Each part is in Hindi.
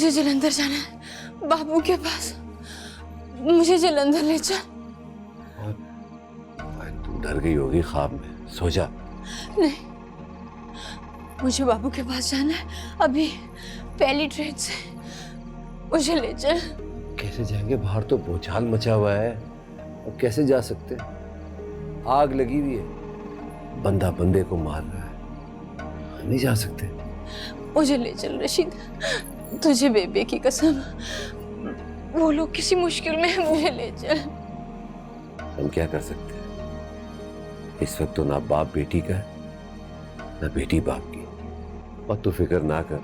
मुझे जलंधर जाना है, बाबू के पास। मुझे जलंधर ले चल। तू डर गई होगी ख्वाब में, सो जा। नहीं, मुझे बाबू के पास जाना है अभी, पहली ट्रेन से। मुझे ले चल। कैसे जाएंगे? बाहर तो भूचाल मचा हुआ है, और कैसे जा सकते? आग लगी हुई है, बंदा बंदे को मार रहा है, नहीं जा सकते। मुझे ले चल रशीद, तुझे बेबे की कसम, वो लोग किसी मुश्किल में है, मुझे ले चल। हम क्या कर सकते हैं? इस वक्त तो ना बाप बेटी का है, ना बेटी बाप की। और तू फिक्र ना कर,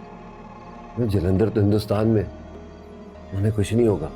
जलंधर तो हिंदुस्तान में, उन्हें कुछ नहीं होगा।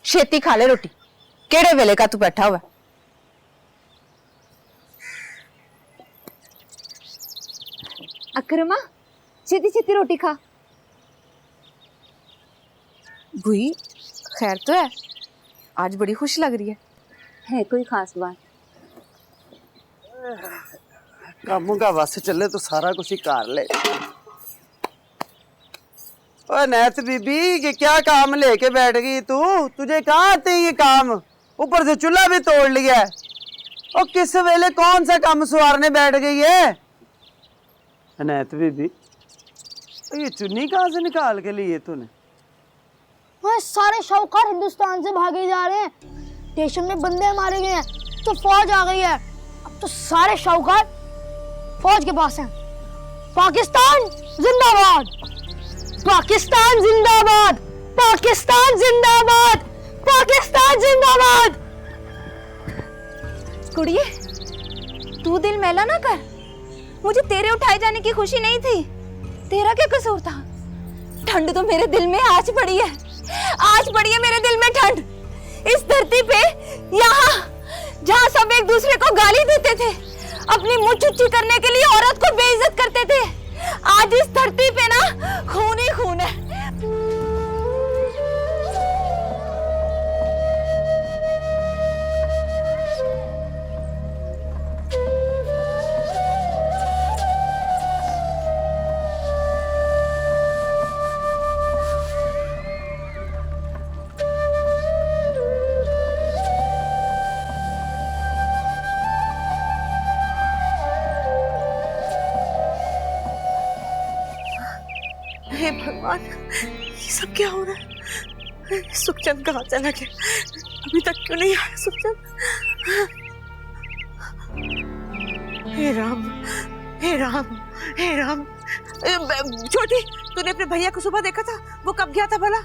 छेती खा ले रोटी, केड़े वेले का तू बैठा हुआ? अकरमा, छेती छेती रोटी खा। बुई, खैर तो है? आज बड़ी खुश लग रही है कोई खास बात? कामों का वास्ते चले तो सारा कुछ ही कर ले। ओए नैत बीबी, ये क्या काम लेके बैठ गई तू? तुझे कहाँ आते ये काम? ऊपर से चूल्हा भी तोड़ लिया है। और किस वेले कौन सा काम सवारने बैठ गई है? नैत बीबी, ये चुन्नी कहाँ से निकाल के लिए तूने? वह सारे शाहूकार हिंदुस्तान से भागे जा रहे हैं, स्टेशन में बंदे मारे गए हैं, तो फौज आ गई है। अब तो सारे शाहूकार फौज के पास हैं। पाकिस्तान जिंदाबाद, पाकिस्तान जिंदाबाद, पाकिस्तान जिंदाबाद, पाकिस्तान जिंदाबाद। कुड़िए, तू दिल मैला ना कर। मुझे तेरे उठाए जाने की खुशी नहीं थी। तेरा क्या कसूर था? ठंड तो मेरे दिल में आज पड़ी है, आज पड़ी है मेरे दिल में ठंड। इस धरती पे, यहाँ जहाँ सब एक दूसरे को गाली देते थे, अपनी मुँह चुच्ची करने के लिए औरत को बेइज्जत करते थे, आज इस धरती पे ना खून ही खून है। हे भगवान, ये सब क्या हो रहा है? सुखचंद कहाँ चला गया? अभी तक क्यों नहीं आया सुखचंद? हे राम, हे राम, हे राम। छोटी, तूने अपने भैया को सुबह देखा था? वो कब गया था भला?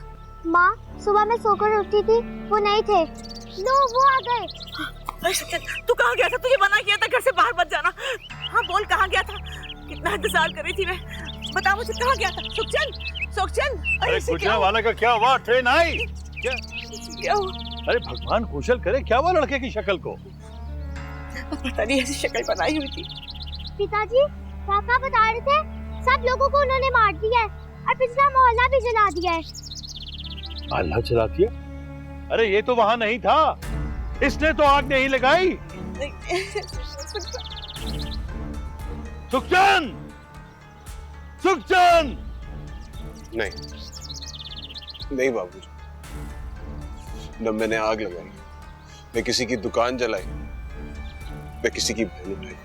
माँ, सुबह मैं सोकर उठी थी, वो नहीं थे। लो, वो आ गए। तू कहाँ गया था? तुझे मना किया था घर से बाहर मत जाना। हाँ बोल, कहाँ गया था? कितना इंतजार कर रही थी मैं, बता मुझे कहाँ गया था? सुखचंद, सुखचंद। अरे गुजरा वाला का क्या हुआ? ट्रेन आई क्या? क्या हुआ? अरे भगवान कुशल करे, क्या हुआ लड़के की शक्ल को? पता नहीं ऐसी शक्ल बनाई हुई थी। पिताजी काका बता रहे थे सब लोगों को उन्होंने मार दिया है और पिछला मोहल्ला भी जला दिया है। अल्लाह चला दिया? अरे ये तो वहां नहीं था, इसने तो आग नहीं लगाई। सुखचंद, सुखचंद! नहीं बाबूजी, न मैंने आग लगाई, न किसी की दुकान जलाई, न किसी की बहन उठाई।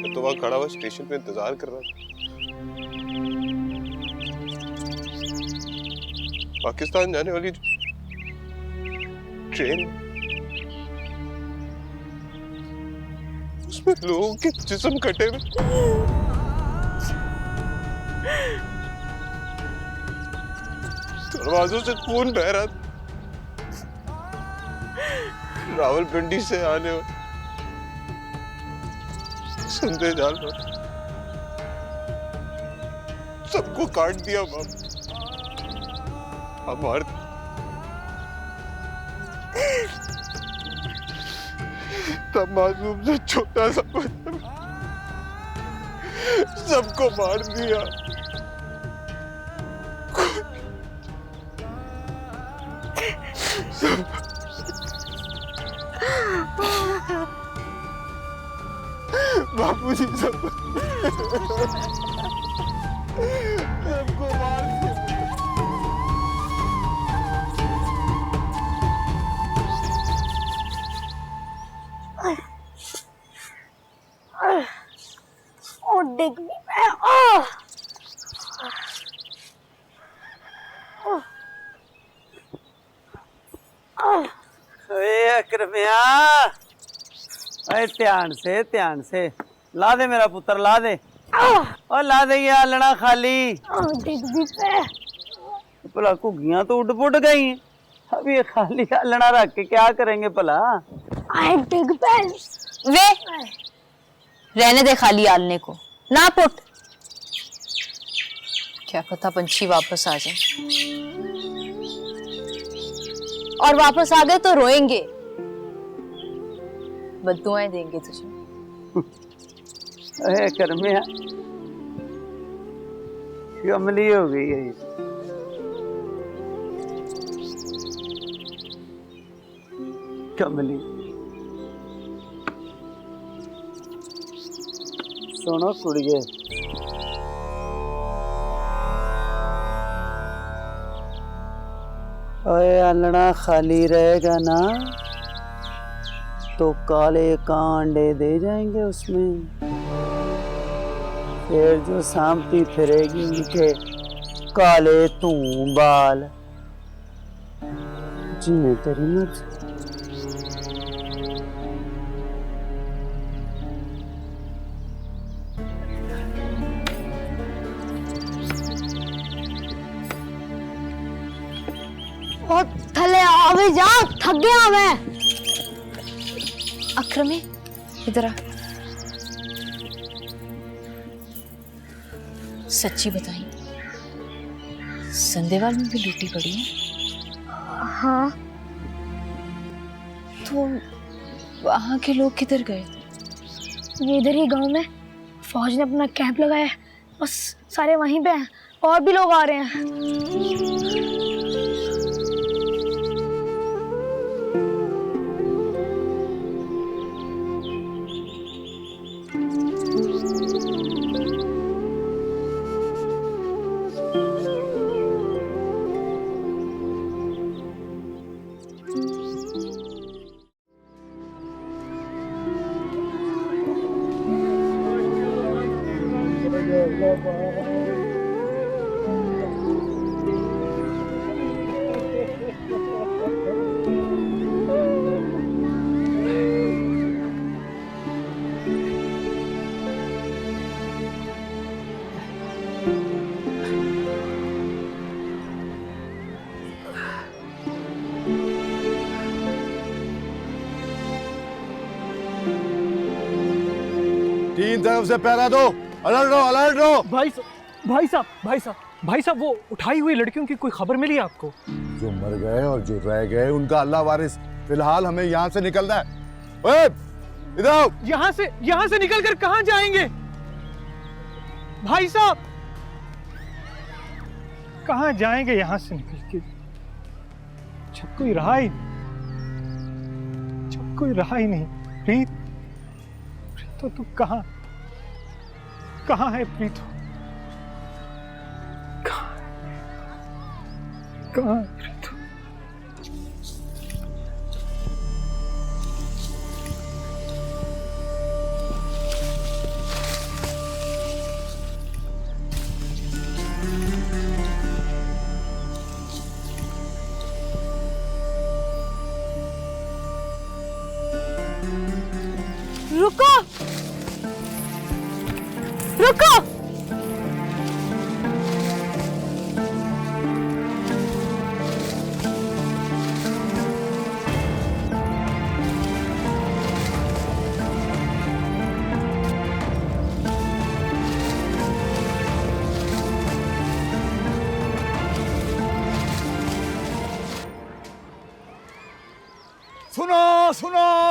तो वहां खड़ा हुआ स्टेशन पे इंतजार कर रहा था। पाकिस्तान जाने वाली ट्रेन, उसमें लोगों के जिस्म कटे हुए, दरवाजों से खून बह रहा था। रावलपिंडी से आने वाले संदेश डाल रहा, सबको काट दिया बाप, मार तब मासूम से छोटा सा बच्चा सबको मार दिया। बापूजी सबको मार दिया। ओ देख मैं अकरमिया, अरे ध्यान से ला दे मेरा पुत्र, ला दे और ला दे ये आलना खाली। भला घुग्गियां तो उड़ पुड़ गई हैं, अब ये खाली आलना रख के क्या करेंगे भला? वे रहने दे खाली आलने को, ना पुट, क्या पता पंछी वापस आ जाए, और वापस आ गए तो रोएंगे, बद्दुआएं देंगे तुझे। अरे कर्मिया, कमली हो गई है, कमली। सुनो कुड़िए, अरे आलना खाली रहेगा ना तो काले कांडे दे जाएंगे उसमें, फिर जो सांपती फिरेगी उनके काले तू बाल, जिन्हें तेरी मर्जी। बहुत थले अभी जा, थक गया मैं। अक्रमे इधर आ, सच्ची बताई, संदेवाल में भी लूटी पड़ी है? हाँ। तो वहां के लोग किधर गए? ये इधर ही गांव में फौज ने अपना कैंप लगाया है, बस सारे वहीं पे हैं, और भी लोग आ रहे हैं। तीन तरफ से पहरा दो, अलर्ट रहो, अलर्ट रहो। भाई साहब, वो उठाई हुई लड़कियों की कोई खबर मिली आपको? जो मर गए और जो रह गए उनका अल्लाह वारिस। फिलहाल हमें यहाँ से निकलना है। ओए, इधर आओ। यहाँ से निकल कर कहाँ जाएंगे भाई साहब? कहाँ जाएंगे यहाँ से निकल के? जब कोई रहा ही नहीं। प्रीत, तो तू कहाँ है प्रीतो? कहाँ है प्रीतो? रुको, रुको।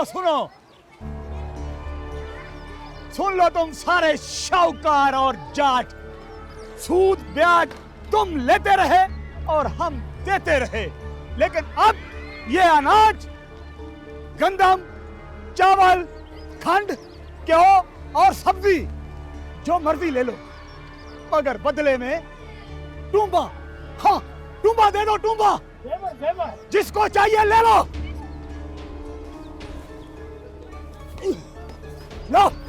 सुनो, सुन लो तुम सारे शाहूकार और जाट। सूद ब्याज तुम लेते रहे और हम देते रहे, लेकिन अब ये अनाज, गंदम, चावल, खंड, गेहूं और सब्जी जो मर्जी ले लो, मगर बदले में टूंबा, हाँ टूंबा दे दो, टूंबा। जिसको चाहिए ले लो।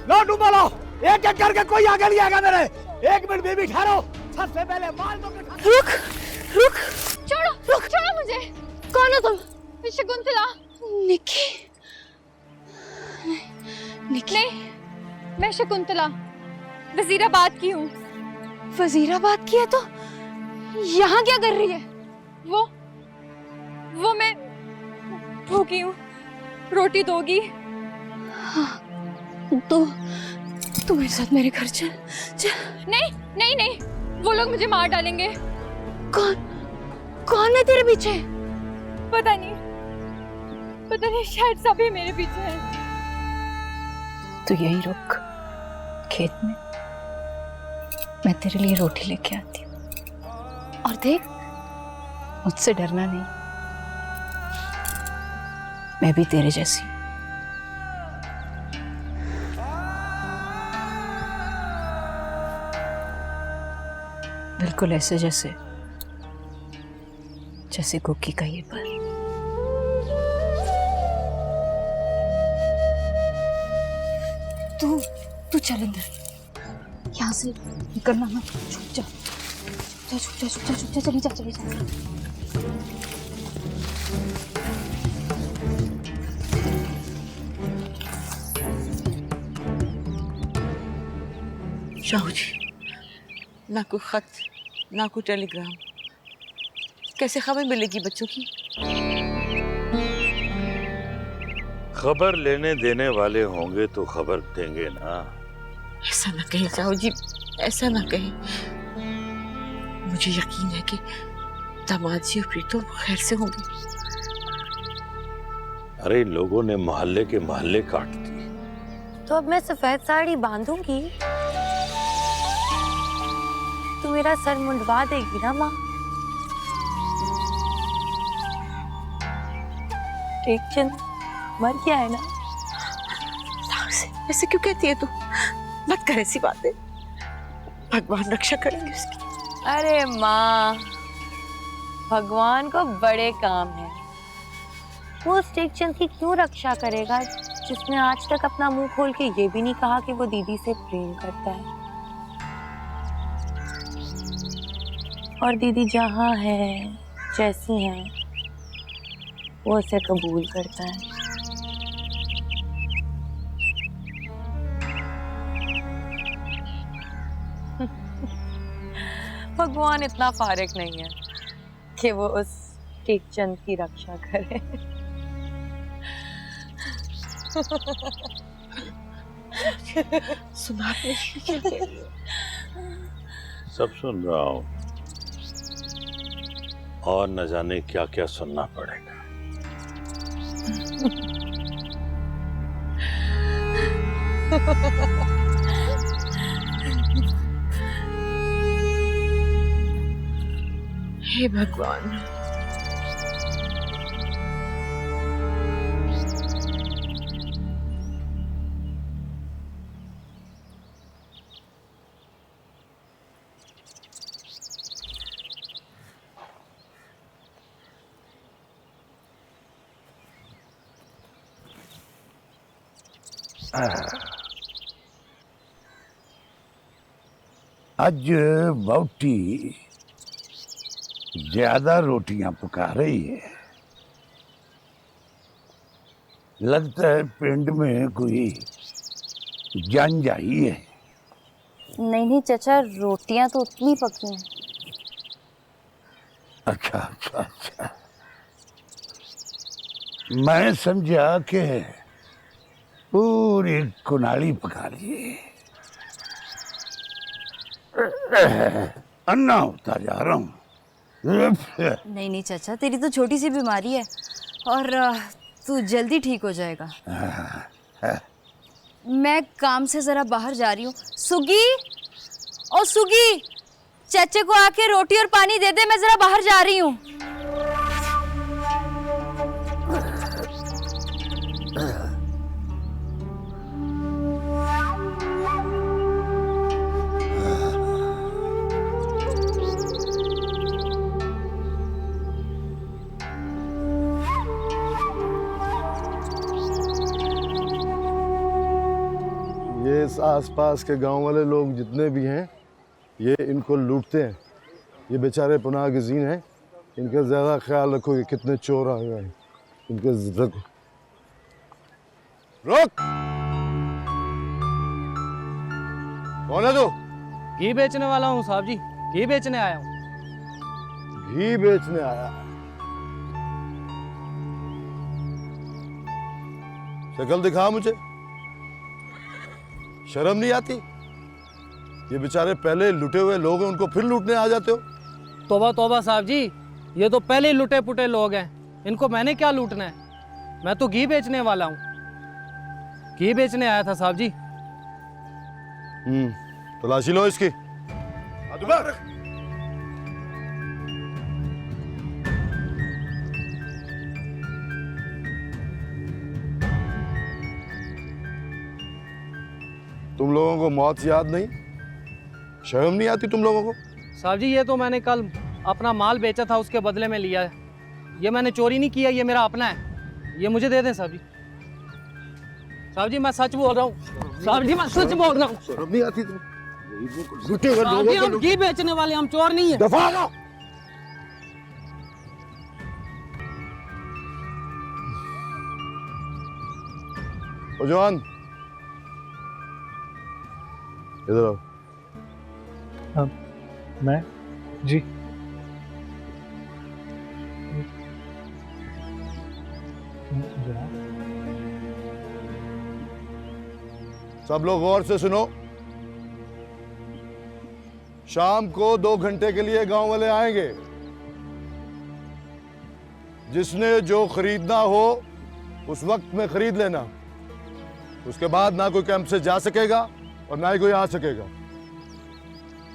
लो टूंबा लो, एक एक करके, कोई आगे नहीं आएगा मेरे। एक मिनट बेबी ठहरो, सबसे पहले माल दो। रुक, छोड़ो मुझे। कौन हो तुम? शकुंतला। निकी? नहीं, मैं शकुंतला, वजीराबाद की हूँ। वजीराबाद की है तो यहाँ क्या कर रही है? वो मैं भूखी हूँ, रोटी दोगी? हाँ, तो तू मेरे साथ मेरे घर चल। नहीं, वो लोग मुझे मार डालेंगे। कौन है तेरे पीछे? पता नहीं, शायद सभी मेरे पीछे हैं। तू यही रुक खेत में, मैं तेरे लिए रोटी लेके आती हूँ। और देख, मुझसे डरना नहीं, मैं भी तेरे जैसी। बिल्कुल ऐसे जैसे कुकी का ये पल। तू चल अंदर, यहाँ से निकलना मत। छुप जा, चली जा। शाहू जी, ना कोई खत, ना कोई टेलीग्राम, कैसे खबर मिलेगी बच्चों की? खबर लेने देने वाले होंगे तो खबर देंगे ना। ऐसा ना कहें शाहू जी, ऐसा ना कहें। मुझे यकीन है कि दामाद जी और प्रीतो खैर से होंगे। अरे लोगों ने मोहल्ले के मोहल्ले काट दिए। तो अब मैं सफेद साड़ी बांधूंगी, तू मेरा सर मुंडवा देगी ना माँ? एक चंद मर गया है ना। ऐसे क्यों कहती है तू? मत कर ऐसी बातें, भगवान रक्षा करेंगे उसकी। अरे माँ, भगवान को बड़े काम है। वो उस टेकचंद की क्यों रक्षा करेगा जिसने आज तक अपना मुंह खोल के ये भी नहीं कहा कि वो दीदी से प्रेम करता है। और दीदी जहाँ है, जैसी है, वो उसे कबूल करता है। भगवान इतना फारिग नहीं है कि वो उस टेकचंद की रक्षा करे। सुना सब सुन रहा हूं और न जाने क्या क्या सुनना पड़ेगा। हे भगवान। आज वहुटी ज्यादा रोटियां पका रही है। लगता है पिंड में कोई जंज आई है। नहीं नहीं चाचा, रोटियां तो उतनी पकी हैं। अच्छा अच्छा अच्छा, मैं समझा कि पूरी कुनाली पका लिए। अन्ना होता जा रहा हूँ। नहीं नहीं चाचा, तेरी तो छोटी सी बीमारी है और तू जल्दी ठीक हो जाएगा। मैं काम से जरा बाहर जा रही हूँ। सुगी, ओ सुगी, चाचे को आके रोटी और पानी दे दे, मैं जरा बाहर जा रही हूँ। ये इस आसपास के गांव वाले लोग जितने भी हैं, ये इनको लूटते हैं। ये बेचारे पनाह गज़ीन हैं, इनका ज़्यादा ख्याल रखो कि कितने चोर आ गए हैं। इनके रुक कौन है तू? घी बेचने वाला हूँ साहब जी, घी बेचने आया हूँ। घी बेचने आया? शक्ल दिखा मुझे, शर्म नहीं आती? ये बेचारे पहले लुटे हुए लोग हैं, उनको फिर लूटने आ जाते हो? तौबा तौबा साहब जी, ये तो पहले ही लुटे पुटे लोग हैं, इनको मैंने क्या लूटना है? मैं तो घी बेचने वाला हूँ, घी बेचने आया था साहब जी। तलाशी लो इसकी। तुम लोगों को मौत याद नहीं? शर्म नहीं आती तुम लोगों को? साहब जी, ये तो मैंने कल अपना माल बेचा था, उसके बदले में लिया है। ये मैंने चोरी नहीं किया, ये मेरा अपना है, ये मुझे दे दें साहब जी। साहब जी मैं सच बोल रहा हूँ, साहब जी मैं सच बोल रहा हूँ। शर्म नहीं आती तुम? साहब जी हम घी बेचने वाले, हम चोर नहीं है। दफा हो। ओ जवान, इधर आओ। मैं जी सब लोग गौर से सुनो। शाम को 2 घंटे के लिए गांव वाले आएंगे। जिसने जो खरीदना हो उस वक्त में खरीद लेना। उसके बाद ना कोई कैंप से जा सकेगा और ना ही कोई आ सकेगा।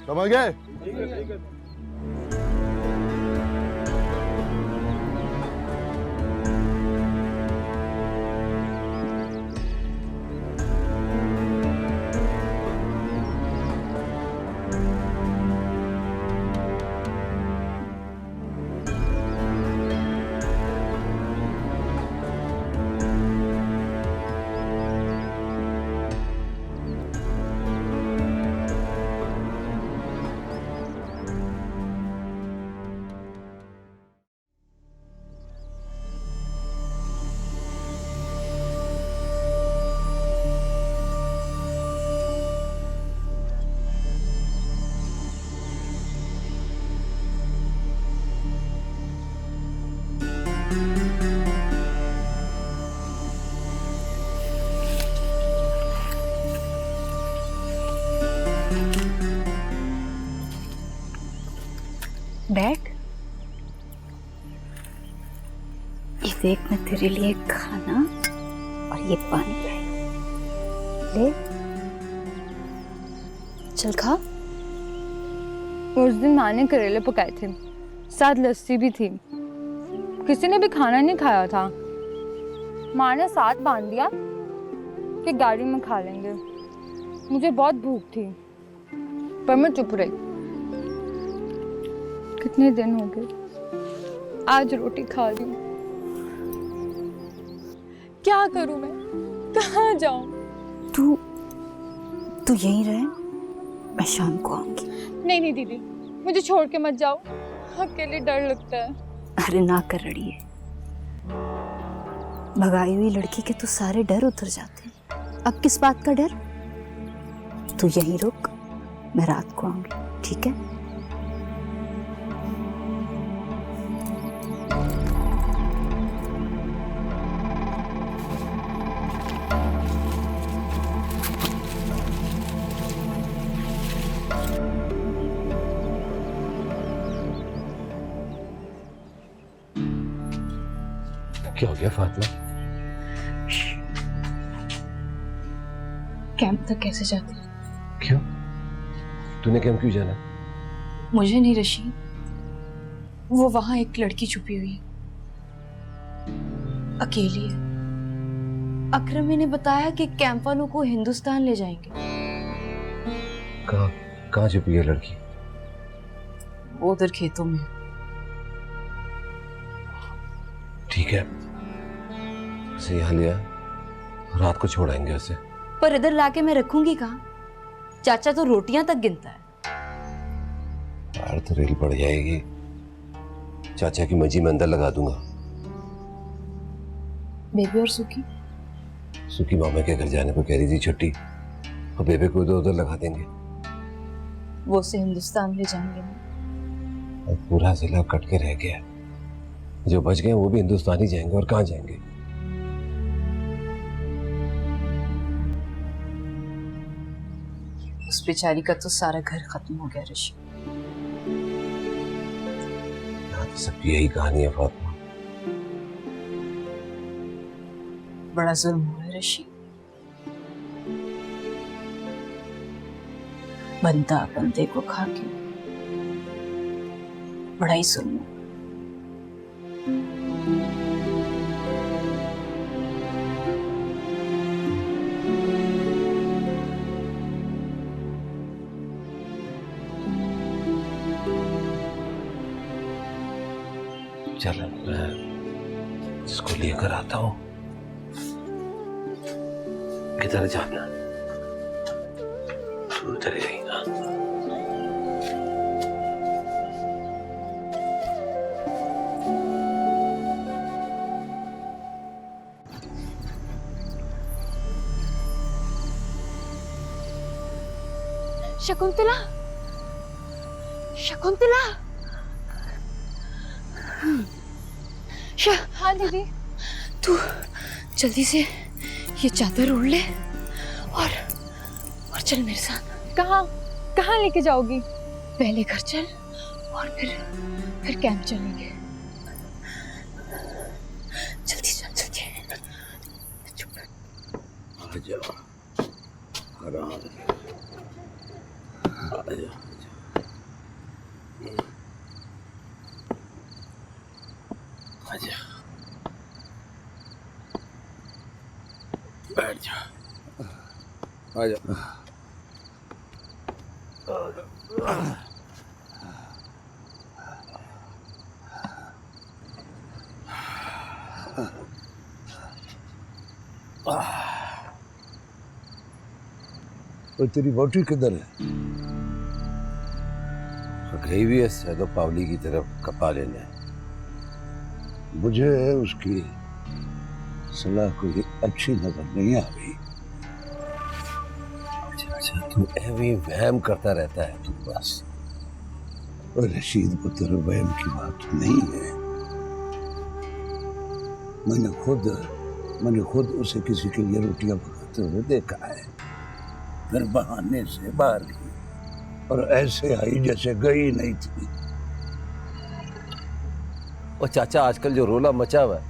समझ गए? देख, मैं तेरे लिए खाना और ये पानी लाई। ले, चल खा। उस दिन माँ ने करेले पकाए थे, साथ लस्सी भी थी। किसी ने भी खाना नहीं खाया था। माँ ने साथ बांध दिया कि गाड़ी में खा लेंगे। मुझे बहुत भूख थी पर मैं चुप रही। कितने दिन हो गए, आज रोटी खा रही हूँ। क्या करूँ मैं, कहाँ जाऊँ? तू यहीं रहे, मैं शाम को आऊंगी। नहीं दीदी, मुझे छोड़ के मत जाओ, अकेले डर लगता है। अरे ना कर रही है, भगाई हुई लड़की के तो सारे डर उतर जाते हैं। अब किस बात का डर? तू यहीं रुक, मैं रात को आऊंगी, ठीक है? क्या हो गया फातिमा? कैंप तक कैसे जाती? क्यों? तूने कैंप क्यों जाना? मुझे नहीं रशीद, वो वहां एक लड़की छुपी हुई है, अकेली है। अकरमी ने बताया कि कैंप वालों को हिंदुस्तान ले जाएंगे। कहाँ छुपी है लड़की? वो उधर खेतों में। ठीक है, उसे यहाँ लिया, रात को छोड़ाएंगे उसे। पर इधर लाके मैं रखूंगी कहाँ? चाचा तो रोटियां तक गिनता है। यार तो रेल पड़ जाएगी, चाचा की मंजी में अंदर लगा दूंगा। बेबी और सुखी? सुखी मामा के घर जाने को कह रही थी छुट्टी, और बेबे को इधर उधर लगा देंगे। वो उसे हिंदुस्तान ले जाएंगे। और पूरा जिला कट के रह गया, जो बच गए वो भी हिंदुस्तान ही जाएंगे। और कहाँ जाएंगे? उस बेचारी का तो सारा घर खत्म हो गया ऋषि। यहाँ तो सब यही कहानी है फातिमा। बड़ा जुल्म हुआ है ऋषि। बंदा बंदे को खा के, बड़ा ही जुल्म हुआ। चल मैं इसको लेकर आता हूँ। किधर जाना? तू उधर ही रही ना। शकुंतला, शकुंतला। हाँ दीदी। तू जल्दी से ये चादर ओढ़ ले और चल मेरे साथ। कहाँ लेके जाओगी? पहले घर चल और फिर कैंप चलेंगे। जल्दी चल, जल्दी। आजा, आराम से। आजा। आजा, बैठ जा। आजा। और तेरी वोटी किधर है? गई भी है सैदो पावली की तरफ कपा लेने। मुझे उसकी सलाह कोई अच्छी नजर नहीं आ रही। अच्छा, तू ऐਵੇਂ वहम करता रहता है तू बस। और रशीद पुत्र वहम की बात नहीं है। मैंने खुद उसे किसी के लिए रोटियां पकाते हुए देखा है। फिर बहाने से बाहर गई और ऐसे आई जैसे गई नहीं थी। और चाचा आजकल जो रोला मचा हुआ है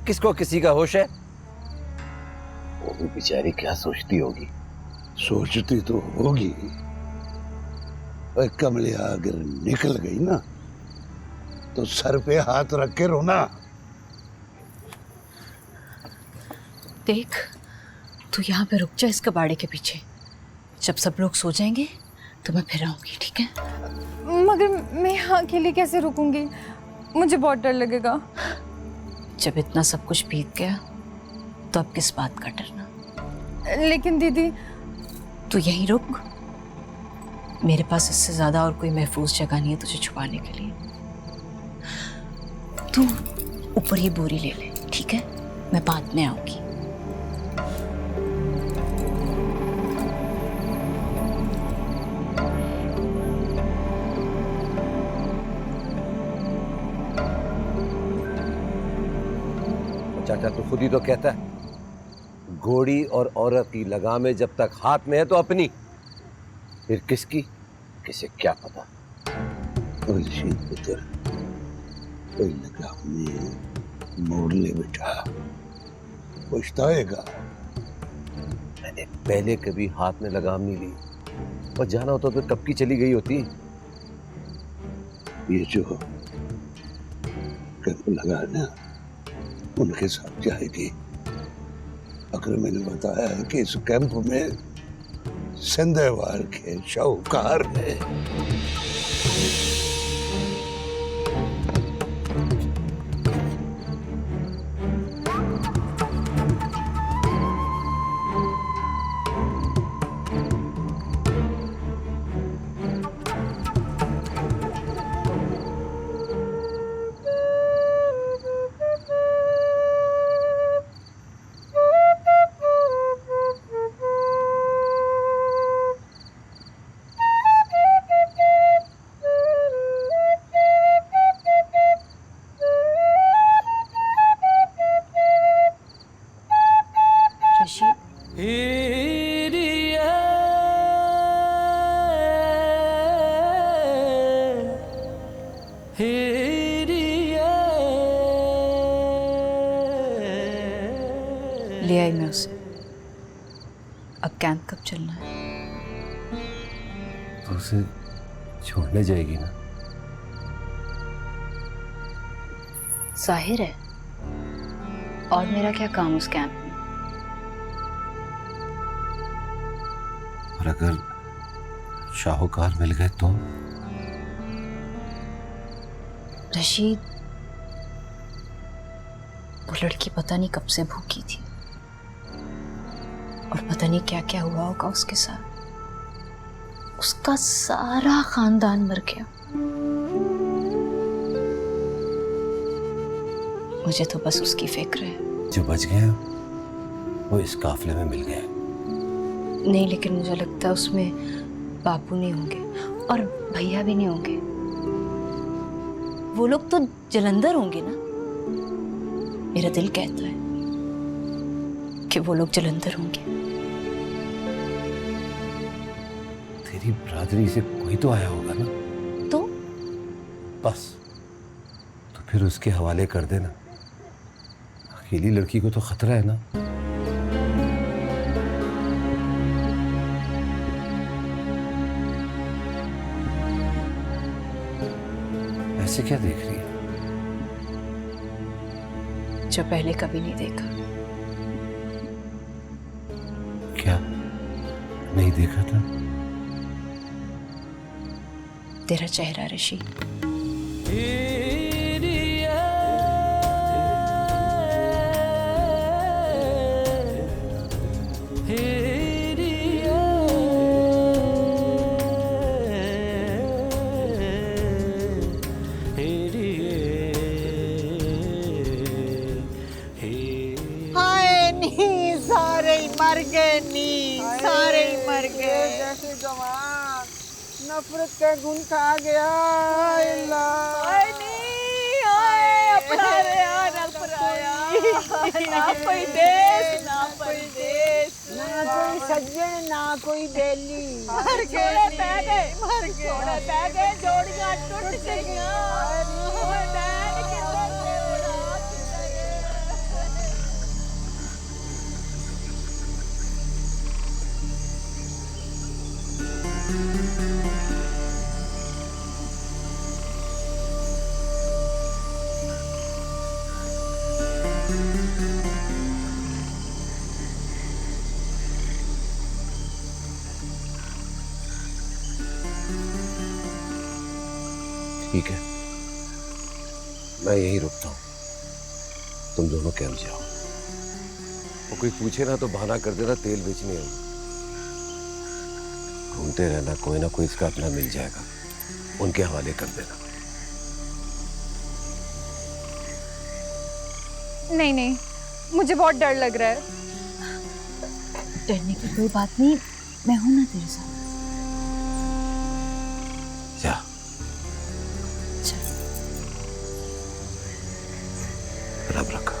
किसको किसी का होश है? वो भी बेचारी क्या सोचती होगी? सोचती तो होगी, पर कमलिया अगर निकल गई ना तो सर पे हाथ रख के रोना। देख, तू यहाँ पे रुक जा इस कबाड़े के पीछे। जब सब लोग सो जाएंगे तो मैं फिर आऊंगी, ठीक है? मगर मैं यहाँ अकेले कैसे रुकूंगी? मुझे बहुत डर लगेगा। जब इतना सब कुछ बीत गया तो अब किस बात का डरना? लेकिन दीदी, तू यहीं रुक। मेरे पास इससे ज्यादा और कोई महफूज जगह नहीं है तुझे छुपाने के लिए। तू ऊपर ये बोरी ले ले, ठीक है? मैं बाद में आऊंगी। चाचा तो खुद ही तो कहता है, घोड़ी और औरत की लगामें जब तक हाथ में है तो अपनी, फिर किसकी किसे क्या पता। पुत्र, कोई लगाम मोड़ ले बेटा, पछताएगा। मैंने पहले कभी हाथ में लगाम नहीं ली, और जाना होता तो कब की चली गई होती। ये जो कदम लगाना उनके साथ जाएगी। अगर मैंने बताया है कि इस कैंप में संदेवार के शाहूकार है। ले आई मैं उसे। अब कैंप कब चलना है? तो उसे छोड़ने जाएगी ना? जाहिर है। और मेरा क्या काम उस कैंप में? और अगर शाहूकार मिल गए तो? रशीद, वो लड़की पता नहीं कब से भूखी थी और पता नहीं क्या क्या हुआ होगा उसके साथ। उसका सारा खानदान मर गया। मुझे तो बस उसकी फिक्र है। जो बच गया वो इस काफले में मिल गया। नहीं, लेकिन मुझे लगता है उसमें बापू नहीं होंगे और भैया भी नहीं होंगे। वो लोग तो जलंधर होंगे ना। मेरा दिल कहता है कि वो लोग जलंधर होंगे। तेरी बरादरी से कोई तो आया होगा ना? तो बस, तो फिर उसके हवाले कर देना। अकेली लड़की को तो खतरा है ना। ऐसे क्या देख रही है? जो पहले कभी नहीं देखा। क्या नहीं देखा था? तेरा चेहरा ऋषि। मर गए नी, सारे ही मर गए। जैसे जवान नफरत का गुण खा गया। ना कोई देश, ना कोई देश, ना कोई सज्जन, ना कोई बेली। मर गए, जोड़ियां टूट गई। ठीक है, मैं यहीं रुकता हूं, तुम दोनों कैंप जाओ। वो कोई पूछे ना तो बहाना कर देना तेल बेचने आई। घूमते रहना, कोई ना कोई इसका अपना मिल जाएगा, उनके हवाले कर देना। नहीं नहीं, मुझे बहुत डर लग रहा है। डरने की कोई बात नहीं, मैं हूं ना तेरे साथ। जा। रब रखा।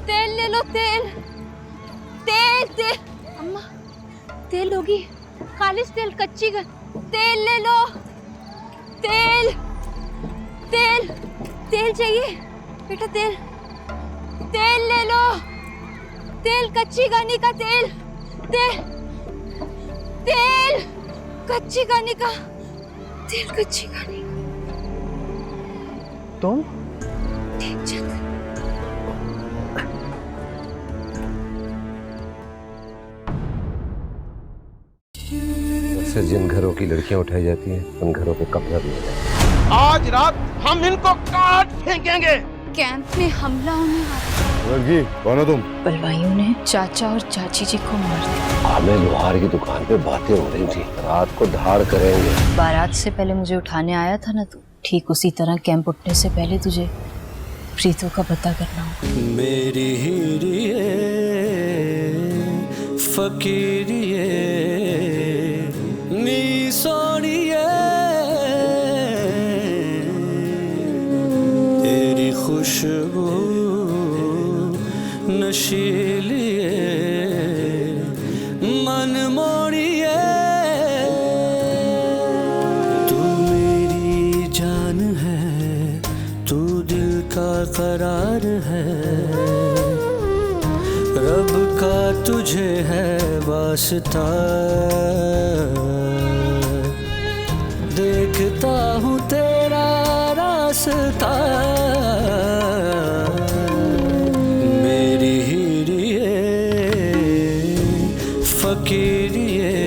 तेल ले लो, तेल तेल तेल। अम्मा तेल लोगी? खालिश तेल, कच्ची का तेल ले लो। तेल तेल तेल चाहिए बेटा, तेल तेल ले लो। तेल कच्ची घानी का तेल, तेल तेल कच्ची घानी का तेल, कच्ची घानी। तुम ठीक चंद। अक्सर जिन घरों की लड़कियां उठाई जाती हैं, उन घरों पे कब्जा भी होता है। आज रात हम इनको काट फेंकेंगे। कैंप में हमला होने वाला। लड़की कौन हो तुम? बलवाइयों ने चाचा और चाची जी को मार दिया। हमें लोहार की दुकान पे बातें हो रही थी, रात को धाड़ करेंगे। बारात से पहले मुझे उठाने आया था ना तू, ठीक उसी तरह कैंप उठने से पहले तुझे प्रीतों का पता करना होगा। मेरी हीरिए फकीरिए नी सोनिए, तेरी खुशबू नशीलिए मन मोड़िए। तू मेरी जान है, तू दिल का करार है, रब का तुझे है वास्ता। देखता हूँ तेरा रास्ता, मेरी हीरिए फकीरिए